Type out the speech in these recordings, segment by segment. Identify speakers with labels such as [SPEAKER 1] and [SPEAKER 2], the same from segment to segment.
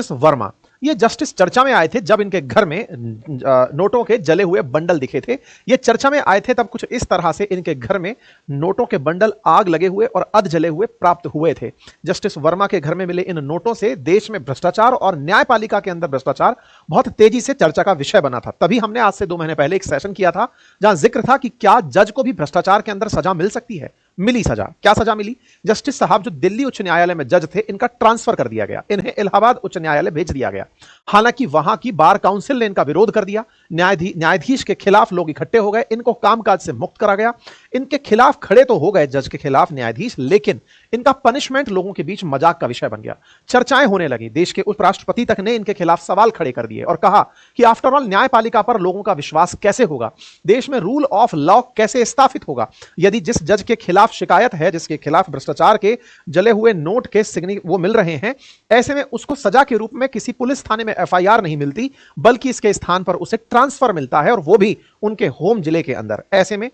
[SPEAKER 1] वर्मा, ये जस्टिस चर्चा में आए थे जब इनके घर में नोटों के जले हुए बंडल दिखे थे। ये चर्चा में आए थे तब कुछ इस तरह से इनके घर में नोटों के बंडल आग लगे हुए और अध जले हुए प्राप्त हुए थे। जस्टिस वर्मा के घर में मिले इन नोटों से देश में भ्रष्टाचार और न्यायपालिका के अंदर भ्रष्टाचार बहुत तेजी से चर्चा का विषय बना था। तभी हमने आज से 2 महीने पहले एक सेशन किया था जहां जिक्र था कि क्या जज को भी भ्रष्टाचार के अंदर सजा मिल सकती है। मिली सजा। क्या सजा मिली? जस्टिस साहब जो दिल्ली उच्च न्यायालय में जज थे, इनका ट्रांसफर कर दिया गया, इन्हें इलाहाबाद उच्च न्यायालय भेज दिया गया। हालांकि वहां की बार काउंसिल ने इनका विरोध कर दिया। न्यायाधीश के खिलाफ लोग इकट्ठे हो गए, इनको कामकाज से मुक्त करा गया। इनके खिलाफ खड़े तो हो गए जज के खिलाफ न्यायाधीश, लेकिन इनका पनिशमेंट लोगों के बीच मजाक का विषय बन गया। चर्चाएं होने लगी। देश के उपराष्ट्रपति तक ने इनके खिलाफ सवाल खड़े कर दिए और कहा कि आफ्टर ऑल न्यायपालिका पर लोगों का विश्वास कैसे होगा, देश में रूल ऑफ लॉ कैसे स्थापित होगा यदि जिस जज के खिलाफ शिकायत है, जिसके खिलाफ भ्रष्टाचार के जले हुए नोट के सिग्नेचर वो मिल रहे हैं, ऐसे में उसको सजा के रूप में किसी पुलिस थाने में एफआईआर नहीं मिलती, बल्कि इसके स्थान पर उसे ट्रांसफर मिलता है, और वो भी उनके होम जिले के अंदर। ऐसे में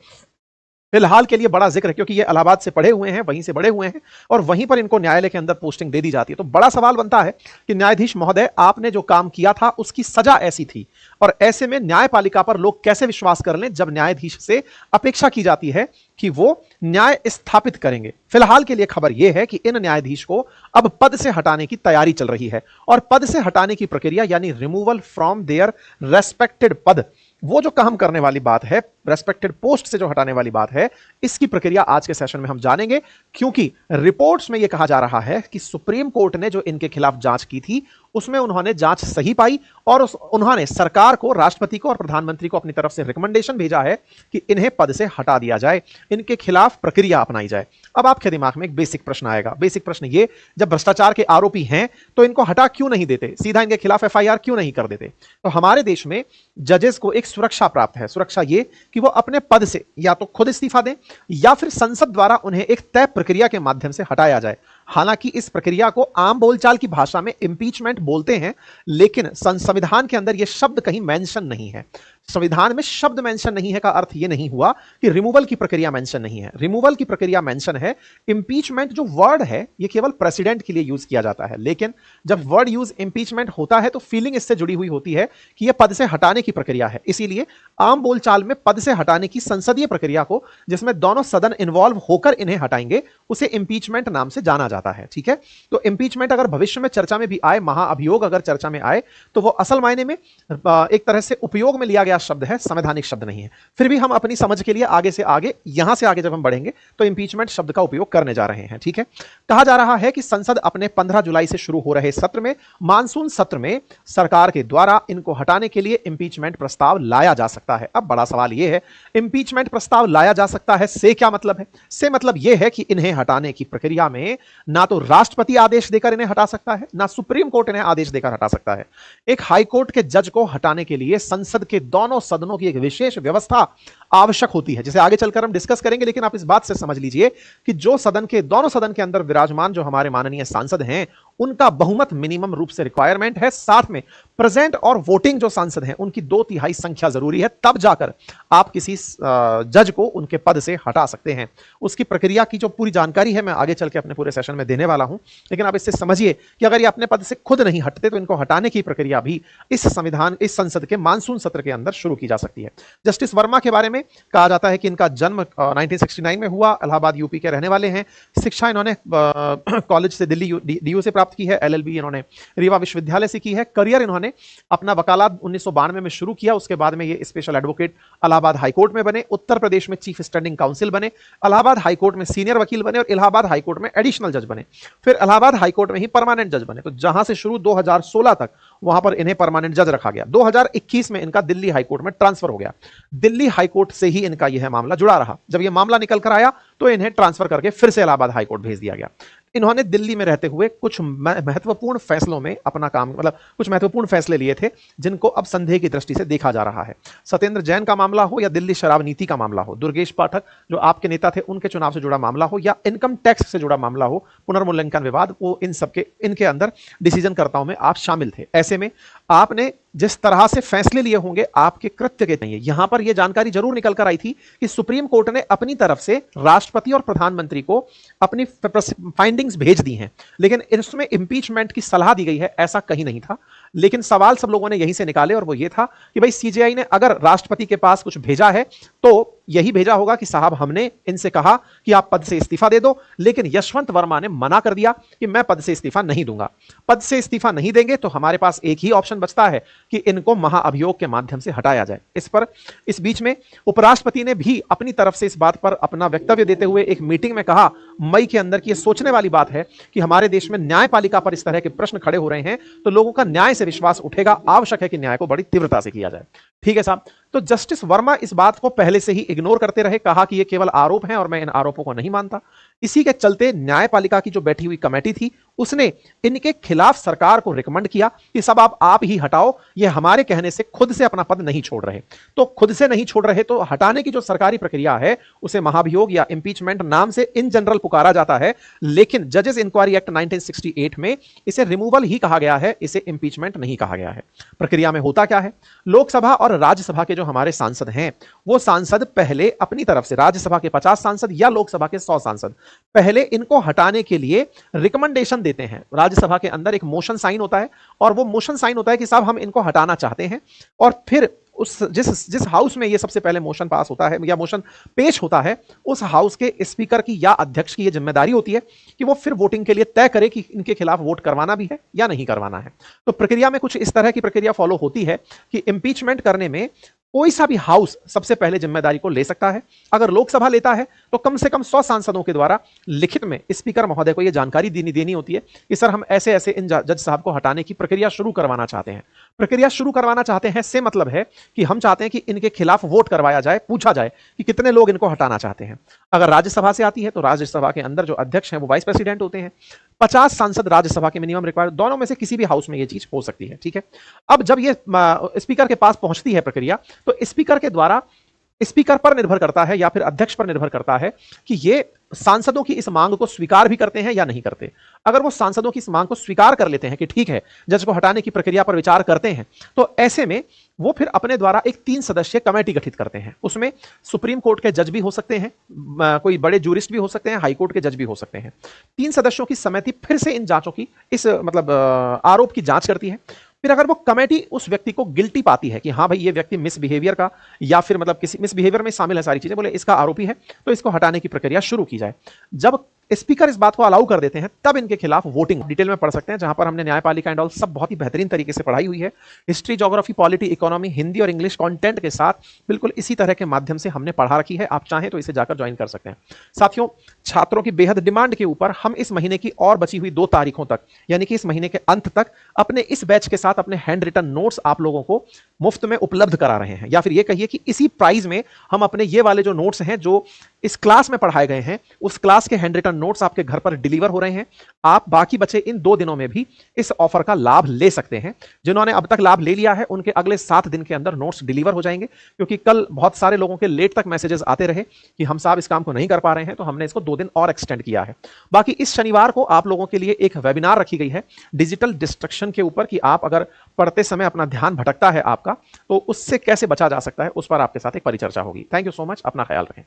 [SPEAKER 1] फिलहाल के लिए बड़ा जिक्र है क्योंकि ये इलाहाबाद से पढ़े हुए हैं, वहीं से बड़े हुए हैं, और वहीं पर इनको न्यायालय के अंदर पोस्टिंग दे दी जाती है। तो बड़ा सवाल बनता है कि न्यायाधीश महोदय, आपने जो काम किया था उसकी सजा ऐसी थी, और ऐसे में न्यायपालिका पर लोग कैसे विश्वास कर लें जब न्यायाधीश से अपेक्षा की जाती है कि वो न्याय स्थापित करेंगे। फिलहाल के लिए खबर यह है कि इन न्यायाधीश को अब पद से हटाने की तैयारी चल रही है, और पद से हटाने की प्रक्रिया यानी रिमूवल फ्रॉम देयर रेस्पेक्टेड पद, वो जो काम करने वाली बात है, रेस्पेक्टेड पोस्ट से जो हटाने वाली बात है, इसकी प्रक्रिया आज के सेशन में हम जानेंगे। क्योंकि रिपोर्ट्स में यह कहा जा रहा है कि सुप्रीम कोर्ट ने जो इनके खिलाफ जांच की थी उसमें उन्होंने जांच सही पाई, और उन्होंने सरकार को, राष्ट्रपति को और प्रधानमंत्री को अपनी तरफ से रिकमेंडेशन भेजा है कि इन्हें पद से हटा दिया जाए, इनके खिलाफ प्रक्रिया अपनाई जाए। अब आपके दिमाग में एक बेसिक प्रश्न आएगा। बेसिक प्रश्न ये, जब भ्रष्टाचार के आरोपी हैं तो इनको हटा क्यों नहीं देते, सीधा इनके खिलाफ एफआईआर क्यों नहीं कर देते? तो हमारे देश में जजेस को एक सुरक्षा प्राप्त है। सुरक्षा ये कि वो अपने पद से या तो खुद इस्तीफा दें या फिर संसद द्वारा उन्हें एक तय प्रक्रिया के माध्यम से हटाया जाए। हालांकि इस प्रक्रिया को आम बोलचाल की भाषा में इंपीचमेंट बोलते हैं, लेकिन संविधान के अंदर यह शब्द कहीं मेंशन नहीं है। संविधान में शब्द मेंशन नहीं है का अर्थ यह नहीं हुआ कि रिमूवल की प्रक्रिया मेंशन नहीं है। रिमूवल की प्रक्रिया मेंशन है। इंपीचमेंट जो वर्ड है यह केवल प्रेसिडेंट के लिए यूज किया जाता है, लेकिन जब वर्ड यूज इंपीचमेंट होता है तो फीलिंग इससे जुड़ी हुई होती है कि यह पद से हटाने की प्रक्रिया है। इसीलिए आम बोलचाल में पद से हटाने की संसदीय प्रक्रिया को, जिसमें दोनों सदन इन्वॉल्व होकर इन्हें हटाएंगे, उसे इंपीचमेंट नाम से जाना जाता है। ठीक है, तो इंपीचमेंट अगर भविष्य में चर्चा में भी आए, महाअभियोग अगर चर्चा में आए, तो वो असल मायने में एक तरह से उपयोग में लिया गया शब्द है, संवैधानिक शब्द नहीं है। फिर भी हम अपनी समझ के लिए आगे से आगे, यहां से आगे जब हम बढ़ेंगे तो इंपीचमेंट शब्द का उपयोग करने जा रहे हैं। ठीक है, कहा जा रहा है कि संसद अपने 15 जुलाई से शुरू हो रहे सत्र में, मानसून सत्र में, सरकार के द्वारा इनको हटाने के लिए इंपीचमेंट प्रस्ताव लाया जा सकता है। अब बड़ा सवाल यह है, इंपीचमेंट प्रस्ताव लाया जा सकता है से क्या मतलब है? से मतलब यह है कि इन्हें हटाने की प्रक्रिया में ना तो राष्ट्रपति आदेश देकर इन्हें हटा सकता है, ना सुप्रीम कोर्ट इन्हें आदेश देकर हटा सकता है। एक हाई कोर्ट के जज को हटाने के लिए संसद के दोनों सदनों की एक विशेष व्यवस्था आवश्यक होती है, जिसे आगे चलकर हम डिस्कस करेंगे। लेकिन आप इस बात से समझ लीजिए कि जो सदन के, दोनों सदन के अंदर विराजमान जो हमारे माननीय सांसद हैं, उनका बहुमत मिनिमम रूप से रिक्वायरमेंट है। साथ में प्रेजेंट और वोटिंग जो सांसद हैं उनकी 2/3 संख्या जरूरी है, तब जाकर आप किसी जज को उनके पद से हटा सकते हैं। उसकी प्रक्रिया की जो पूरी जानकारी है मैं आगे चल के अपने पूरे सेशन में देने वाला हूं, लेकिन आप इससे समझिए कि अगर ये अपने पद से खुद नहीं हटते तो इनको हटाने की प्रक्रिया भी इस संसद के मानसून सत्र के अंदर शुरू की जा सकती है। जस्टिस वर्मा के बारे में कहा जाता है कि इनका जन्म 1969 में हुआ, इलाहाबाद यूपी के रहने वाले हैं। शिक्षा इन्होंने कॉलेज से, दिल्ली डीयू से प्राप्त की है। एलएलबी इन्होंने रीवा विश्वविद्यालय से की है। करियर इन्होंने अपना वकालत 1992 में शुरू किया। उसके बाद में ये स्पेशल एडवोकेट इलाहाबाद हाईकोर्ट में बने, उत्तर प्रदेश में चीफ स्टैंडिंग काउंसिल बने, इलाहाबाद हाईकोर्ट में सीनियर वकील बने और इलाहाबाद हाईकोर्ट में एडिशनल जज बने। फिर इलाहाबाद हाईकोर्ट में ही परमानेंट जज बने। तो जहां से शुरू 2016 तक वहां पर इन्हें परमानेंट जज रखा गया। 2021 में इनका दिल्ली हाईकोर्ट में ट्रांसफर हो गया। दिल्ली हाईकोर्ट से ही इनका यह मामला जुड़ा रहा। जब यह मामला निकल कर आया तो इन्हें ट्रांसफर करके फिर से इलाहाबाद हाईकोर्ट भेज दिया गया। इन्होंने दिल्ली में रहते हुए कुछ महत्वपूर्ण फैसलों में अपना काम, मतलब कुछ महत्वपूर्ण फैसले लिए थे जिनको अब संदेह की दृष्टि से देखा जा रहा है। सत्येंद्र जैन का मामला हो या दिल्ली शराब नीति का मामला हो, दुर्गेश पाठक जो आपके नेता थे उनके चुनाव से जुड़ा मामला हो, या इनकम टैक्स से जुड़ा मामला हो, पुनर्मूल्यांकन विवाद, वो इन सबके, इनके अंदर डिसीजन कर्ताओं में आप शामिल थे। ऐसे में आपने जिस तरह से फैसले लिए होंगे आपके कृत्य के चाहिए। यहां पर यह जानकारी जरूर निकल कर आई थी कि सुप्रीम कोर्ट ने अपनी तरफ से राष्ट्रपति और प्रधानमंत्री को अपनी फाइंडिंग्स भेज दी हैं, लेकिन इसमें इंपीचमेंट की सलाह दी गई है, ऐसा कहीं नहीं था। लेकिन सवाल सब लोगों ने यहीं से निकाले और वो ये था कि भाई सीजेआई ने अगर राष्ट्रपति के पास कुछ भेजा है तो यही भेजा होगा कि साहब हमने इनसे कहा कि आप पद से इस्तीफा दे दो, लेकिन यशवंत वर्मा ने मना कर दिया कि मैं पद से इस्तीफा नहीं दूंगा। पद से इस्तीफा नहीं देंगे तो हमारे पास एक ही ऑप्शन बचता है कि इनको महाअभियोग के माध्यम से हटाया जाए। इस बीच में उपराष्ट्रपति ने भी अपनी तरफ से इस बात पर अपना वक्तव्य देते हुए एक मीटिंग में कहा मई के अंदर की यह सोचने वाली बात है कि हमारे देश में न्यायपालिका पर इस तरह के प्रश्न खड़े हो रहे हैं तो लोगों का न्याय से विश्वास उठेगा, आवश्यक है कि न्याय को बड़ी तीव्रता से किया जाए। ठीक है साहब, तो जस्टिस वर्मा इस बात को पहले से ही इग्नोर करते रहे, कहा कि ये केवल आरोप हैं और मैं इन आरोपों को नहीं मानता। इसी के चलते न्यायपालिका की जो बैठी हुई कमेटी थी उसने इनके खिलाफ सरकार को रिकमेंड किया कि सब आप ही हटाओ, ये हमारे कहने से खुद से अपना पद नहीं छोड़ रहे। तो खुद से नहीं छोड़ रहे तो हटाने की जो सरकारी प्रक्रिया है उसे महाभियोग या इंपीचमेंट नाम से इन जनरल पुकारा जाता है, लेकिन जजेस इंक्वायरी एक्ट 1968 में इसे रिमूवल ही कहा गया है, इसे इंपीचमेंट नहीं कहा गया है। प्रक्रिया में होता क्या है, लोकसभा और राज्यसभा के जो हमारे सांसद हैं वो सांसद पहले अपनी तरफ से, राज्यसभा के 50 सांसद या लोकसभा के 100 सांसद पहले इनको हटाने के लिए रिकमेंडेशन देते हैं। राज्यसभा के अंदर एक मोशन साइन होता है और वो मोशन साइन होता है कि साहब हम इनको हटाना चाहते हैं, और फिर उस जिस हाउस में ये सबसे पहले मोशन पास होता है या मोशन पेश होता है उस हाउस के स्पीकर की या अध्यक्ष की ये जिम्मेदारी होती है कि वो फिर वोटिंग के लिए तय करे कि इनके खिलाफ वोट करवाना भी है या नहीं करवाना है। तो प्रक्रिया में कुछ इस तरह की प्रक्रिया फॉलो होती है कि इंपीचमेंट करने में कोई सा भी हाउस सबसे पहले जिम्मेदारी को ले सकता है। अगर लोकसभा लेता है तो कम से कम 100 सांसदों के द्वारा लिखित में स्पीकर महोदय को यह जानकारी देनी होती है कि सर हम ऐसे ऐसे इन जज साहब को हटाने की प्रक्रिया शुरू करवाना चाहते हैं। प्रक्रिया शुरू करवाना चाहते हैं से मतलब है कि हम चाहते हैं कि इनके खिलाफ वोट करवाया जाए, पूछा जाए कि कितने लोग इनको हटाना चाहते हैं। अगर राज्यसभा से आती है तो राज्यसभा के अंदर जो अध्यक्ष हैं वो वाइस प्रेसिडेंट होते हैं। 50 सांसद राज्यसभा के मिनिमम रिक्वायर्ड, दोनों में से किसी भी हाउस में यह चीज हो सकती है। ठीक है, अब जब ये स्पीकर के पास पहुंचती है प्रक्रिया तो स्पीकर के द्वारा स्पीकर पर निर्भर करता है या फिर अध्यक्ष पर निर्भर करता है कि ये सांसदों की इस मांग को स्वीकार भी करते हैं या नहीं करते। अगर वो सांसदों की इस मांग को स्वीकार कर लेते हैं कि ठीक है जज को हटाने की प्रक्रिया पर विचार करते हैं, तो ऐसे में वो फिर अपने द्वारा एक 3 सदस्यीय कमेटी गठित करते हैं। उसमें सुप्रीम कोर्ट के जज भी हो सकते हैं, कोई बड़े जूरिस्ट भी हो सकते हैं, हाई कोर्ट के जज भी हो सकते हैं। 3 सदस्यों की समिति फिर से इन जांचों की इस आरोप की जांच करती है। फिर अगर वो कमेटी उस व्यक्ति को गिल्टी पाती है कि हाँ भाई ये व्यक्ति मिसबिहेवियर का या फिर किसी मिसबिहेवियर में शामिल है सारी चीजें, बोले इसका आरोपी है, तो इसको हटाने की प्रक्रिया शुरू की जाए। जब स्पीकर इस बात को अलाउ कर देते हैं तब इनके खिलाफ वोटिंग डिटेल में पढ़ सकते हैं, जहां पर हमने न्यायपालिका एंड ऑल सब बहुत ही बेहतरीन तरीके से पढ़ाई हुई है। History, geography, polity, economy, Hindi और इंग्लिश कंटेंट के साथ बिल्कुल इसी तरह के माध्यम से हमने पढ़ा रखी है। आप चाहें तो इसे जाकर ज्वाइन कर सकते हैं। साथियों, छात्रों की बेहद डिमांड के ऊपर हम इस महीने की और बची हुई 2 तारीखों तक, यानी कि इस महीने के अंत तक अपने इस बैच के साथ अपने हैंड रिटन नोट्स आप लोगों को मुफ्त में उपलब्ध करा रहे हैं, या फिर ये कहिए कि इसी प्राइस में हम अपने ये वाले जो नोट्स हैं जो इस क्लास में पढ़ाए गए हैं उस क्लास के हैंड रिटन नोट्स आपके घर पर डिलीवर हो रहे हैं। आप बाकी बचे इन 2 दिनों में भी इस ऑफर का लाभ ले सकते हैं। जिन्होंने अब तक लाभ ले लिया है उनके अगले 7 दिन के अंदर नोट्स डिलीवर हो जाएंगे, क्योंकि कल बहुत सारे लोगों के लेट तक मैसेजेस आते रहे कि हम साहब इस काम को नहीं कर पा रहे हैं, तो हमने इसको 2 दिन और एक्सटेंड किया है। बाकी इस शनिवार को आप लोगों के लिए एक वेबिनार रखी गई है डिजिटल डिस्ट्रक्शन के ऊपर, कि आप अगर पढ़ते समय अपना ध्यान भटकता है आपका तो उससे कैसे बचा जा सकता है, उस पर आपके साथ एक परिचर्चा होगी। थैंक यू सो मच, अपना ख्याल रखें।